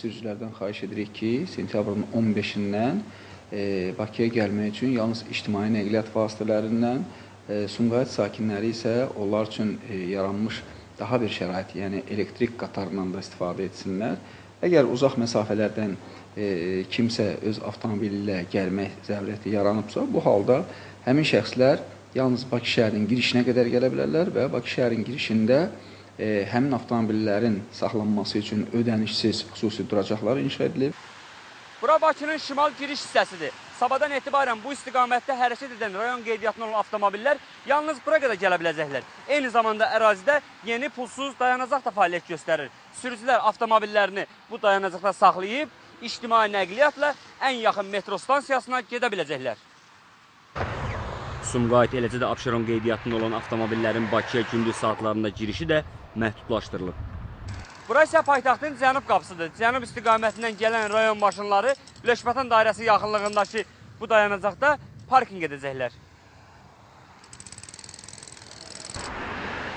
sürücülərdən xahiş edirik ki, sentyabrın 15-dən Bakıya gəlmək üçün yalnız ictimai nəqliyyat vasitələrindən, Sumqayıt sakinləri isə onlar üçün yaranmış daha bir şərait, yəni elektrik qatarından da istifadə etsinlər. Əgər uzaq məsafələrdən kimsə öz avtomobili ilə gəlmək zərurəti yaranıbsa, bu halda həmin şəxslər yalnız Bakı şəhərinin girişinə qədər gələ bilərlər və Bakı şəhərinin girişində həmin avtomobillərin saxlanması üçün ödənişsiz xüsusi duracaqlar inşa edilib. Bura Bakının şimal giriş hissəsidir. Sabahdan etibarən bu istiqamətdə hərəkət edən rayon qeydiyyatına olan avtomobillər yalnız bura qədər gələ biləcəklər. Eyni zamanda ərazidə yeni pulsuz dayanacaq da fəaliyyət göstərir. Sürücülər avtomobillərini bu dayanacaqda saxlayıb, ictimai nəqliyyatla ən yaxın metro stansiyasına gedə biləcəklər. Sumqayıt, eləcə də Abşeron qeydiyyatında olan avtomobillərin Bakıya gündüz saatlarında girişi də məhdudlaşdırılıb. Bura isə paytaxtın cənub qapısıdır. Cənub istiqamətindən gələn rayon maşınları Lökbatan dairəsi yaxınlığındakı bu dayanacaqda parking edəcəklər.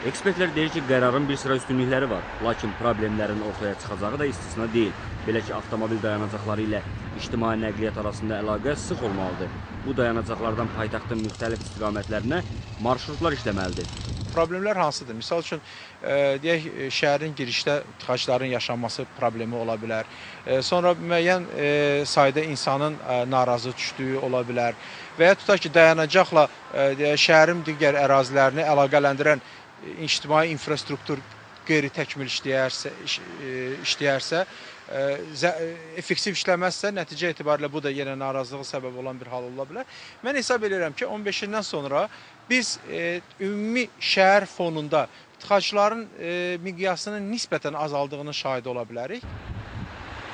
Ekspertlər deyir ki, qərarın bir sıra üstünlükləri var. Lakin problemlərin ortaya çıxacağı da istisna deyil. Belə ki, avtomobil dayanacaqları ilə ictimai nəqliyyat arasında əlaqə sıx olmalıdır. Bu dayanacaqlardan paytaxtın müxtəlif istiqamətlərinə marşrutlar işləməlidir. Problemlər hansıdır? Misal üçün, deyək, şəhərin girişdə tıxacların yaşanması problemi ola bilər. Sonra müəyyən sayda insanın narazı düşdüyü ola bilər. Və ya tutaq ki, dayanacaqla şəhərin digər ərazilərini əlaqələndirən ictimai infrastruktur qeyri-təkmil işləyərsə, effektiv işləməzsə, nəticə etibarilə bu da yenə narazılığa səbəb olan bir hal ola bilər. Mən hesab edirəm ki, 15-dən sonra biz ümumi şəhər fonunda tıxacların miqyasının nisbətən azaldığının şahidi ola bilərik.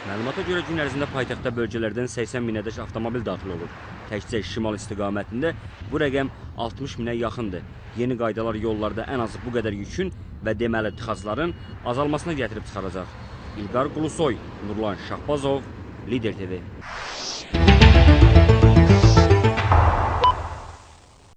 Məlumata görə gün ərzində paytaxtda bölgələrdən 80 minədək avtomobil daxil olur. Təkcə şimal istiqamətində bu rəqəm 60 minə yaxındır. Yeni qaydalar yollarda ən azı bu qədər yükün və deməli tıxacların azalmasına gətirib çıxaracaq. İlqar Qulusoy, Nurlan Şahbazov, Lider TV.